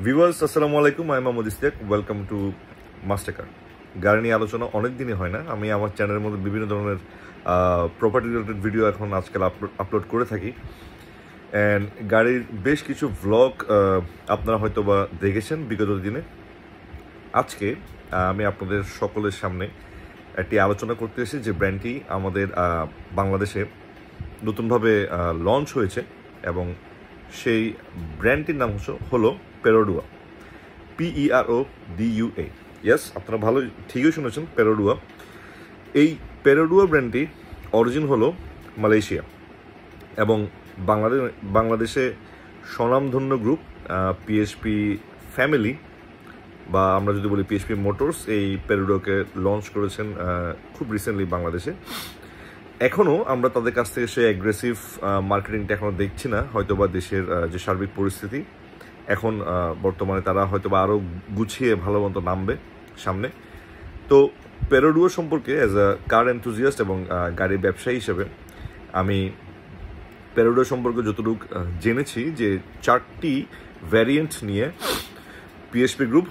Viewers আসসালামু আলাইকুম, আমি Mohammad Istiaq. Welcome to MasterCar. গাড়ি নিয়ে আলোচনা অনেক দিনই হয় না। আমি আমার চ্যানেলের মধ্যে বিভিন্ন ধরনের প্রপার্টি রিলেটেড ভিডিও এখন আজকাল আপলোড করে থাকি। অ্যান্ড গাড়ির বেশ কিছু ভ্লগ আপনারা হয়তো বা দেখেছেন বিগত দিনে। আজকে আমি আপনাদের সকলের সামনে একটি আলোচনা করতে এসেছি যে ব্র্যান্ডটি আমাদের বাংলাদেশে নতুনভাবে লঞ্চ হয়েছে এবং সেই ব্র্যান্ডটির নাম হলো পেরোডুয়া, PERODUA। ইয়েস, আপনারা ভালো ঠিকই শুনেছেন, পেরোডুয়া। এই পেরোডুয়া ব্র্যান্ডটি অরিজিন হলো মালয়েশিয়া এবং বাংলাদেশে স্বনামধন্য গ্রুপ পিএসপি ফ্যামিলি, বা আমরা যদি বলি পিএসপি মোটরস, এই পেরোডুয়াকে লঞ্চ করেছেন খুব রিসেন্টলি বাংলাদেশে। এখনও আমরা তাদের কাছ থেকে সেই অ্যাগ্রেসিভ মার্কেটিংটা এখনও দেখছি না, হয়তোবা দেশের যে সার্বিক পরিস্থিতি এখন বর্তমানে তারা হয়তোবা আরও গুছিয়ে ভালো মতো নামবে সামনে। তো পেরোডুয়া সম্পর্কে অ্যাজ আ কার এনথুজিয়াস্ট এবং গাড়ির ব্যবসায়ী হিসেবে আমি পেরোডুয়া সম্পর্কে যতটুকু জেনেছি যে 4টি ভ্যারিয়েন্ট নিয়ে পিএসপি গ্রুপ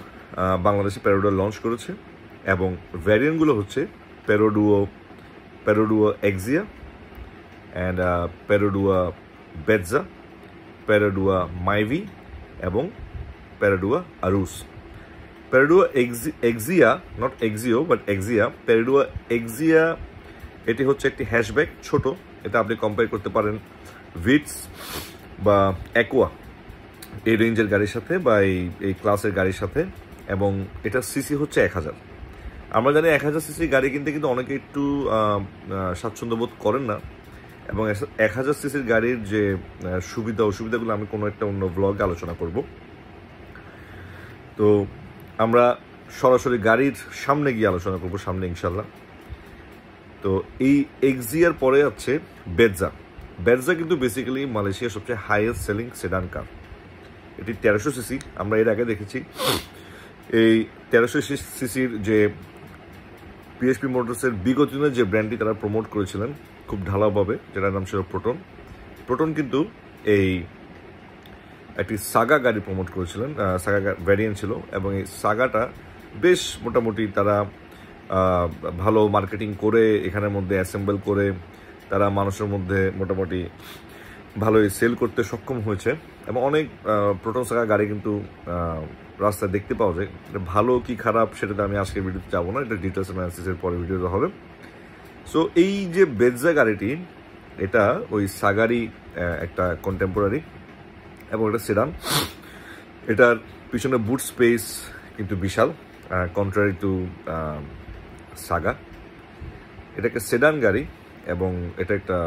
বাংলাদেশে পেরোডুয়া লঞ্চ করেছে এবং ভ্যারিয়েন্টগুলো হচ্ছে পেরোডুয়া এক্সিয়া অ্যান্ড পেরোডুয়া বেটজা, পেরোডুয়া মাইভি এবং পেরোডুয়া আরুস। পেরোডুয়া এক্সিয়া, নট এক্সিও বাট এক্সিয়া, পেরোডুয়া এক্সিয়া এটি হচ্ছে একটি হ্যাশব্যাক, ছোট। এটা আপনি কম্পেয়ার করতে পারেন ভিটস বা অ্যাকোয়া এই রেঞ্জের গাড়ির সাথে, বা এই ক্লাসের গাড়ির সাথে। এবং এটা সিসি হচ্ছে 1000। আমরা জানি 1000 সিসি গাড়ি কিনতে কিন্তু অনেকে একটু স্বাচ্ছন্দ্য বোধ করেন না, এবং 1000 সিসির গাড়ির যে সুবিধা অসুবিধাগুলো আমি কোনো একটা অন্য ব্লগে আলোচনা করব। তো আমরা সরাসরি গাড়ির সামনে গিয়ে আলোচনা করব সামনে ইনশাল্লাহ। তো এই এক্সিয়ার পরে আছে বেটজা। বেটজা কিন্তু বেসিক্যালি মালয়েশিয়ার সবচেয়ে হাইয়েস্ট সেলিং সেডান কার। এটি 1300 সিসি। আমরা এর আগে দেখেছি এই 1300 সিসির যে পিএসপি মোটরসের বিগত দিনে যে ব্র্যান্ডটি তারা প্রমোট করেছিলেন খুব ঢালাওভাবে, যেটার নাম ছিল প্রোটন কিন্তু এই একটি সাগা গাড়ি প্রমোট করেছিলেন, সাগা ভ্যারিয়েন্ট ছিল। এবং এই সাগাটা বেশ মোটামুটি তারা ভালো মার্কেটিং করে এখানের মধ্যে অ্যাসেম্বল করে তারা মানুষের মধ্যে মোটামুটি ভালোই সেল করতে সক্ষম হয়েছে। এবং অনেক প্রোটন সাগা গাড়ি কিন্তু রাস্তায় দেখতে পাওয়া যায়। ভালো কি খারাপ সেটাতে আমি আজকের ভিডিওতে যাবো না, এটা ডিটেলস অ্যানালিসিসের পরে ভিডিওতে হবে। সো এই যে বেটজা গাড়িটি, এটা ওই সাগারি একটা কন্টেম্পোরারি এবং এটা সেডান। এটার পিছনে বুট স্পেস কিন্তু বিশাল, কন্ট্রারি টু সাগা। এটাকে সেডান গাড়ি এবং এটা একটা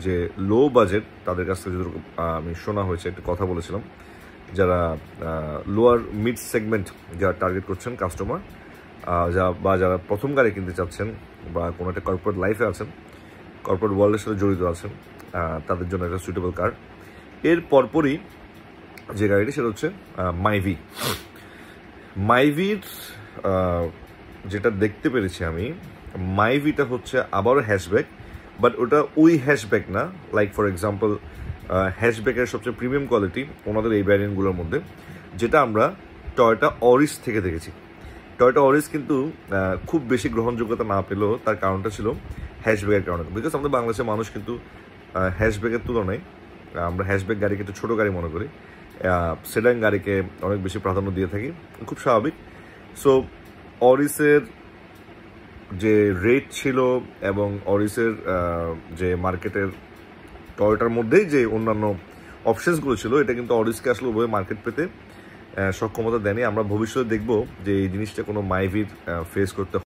যে লো বাজেট, তাদের কাছ থেকে যতটুকু আমি শোনা হয়েছে, একটা কথা বলেছিলাম, যারা লোয়ার মিড সেগমেন্ট যারা টার্গেট করছেন কাস্টমার, যারা প্রথম গাড়ি কিনতে চাচ্ছেন বা কোনো একটা কর্পোরেট লাইফে আছেন, কর্পোরেট ওয়ার্ল্ডের সাথে জড়িত আছেন, তাদের জন্য একটা সুইটেবল কার। এর পরপরই যে গাড়িটি সেটা হচ্ছে মাইভির যেটা দেখতে পেরেছি আমি, মাইভিটা হচ্ছে আবারও হ্যাশব্যাক, বাট ওটা ওই হ্যাশব্যাক না। লাইক ফর এক্সাম্পল হ্যাশব্যাকের সবচেয়ে প্রিমিয়াম কোয়ালিটি ওনাদের এই ভ্যারিয়েন্টগুলোর মধ্যে, যেটা আমরা টয়োটা অরিস থেকে দেখেছি। টয়োটা অরিস কিন্তু খুব বেশি গ্রহণযোগ্যতা না পেলেও তার কারণটা ছিল হ্যাশব্যাকের কারণে। বিকজ আমাদের বাংলাদেশের মানুষ কিন্তু হ্যাশব্যাকের তুলনায় আমরা হ্যাশব্যাক গাড়িকে একটু ছোটো গাড়ি মনে করি, সেডান গাড়িকে অনেক বেশি প্রাধান্য দিয়ে থাকি, খুব স্বাভাবিক। সো অরিসের যে রেট ছিল এবং অরিসের যে মার্কেটের টয়োটার মধ্যেই যে অন্যান্য অপশনসগুলো ছিল, এটা কিন্তু অরিসকে আসলে ওভাবে মার্কেট পেতে সক্ষমতা দেয়নি। আমরা ভবিষ্যতে দেখব যে এই জিনিসটা কোনো মাইভির ফেস করতে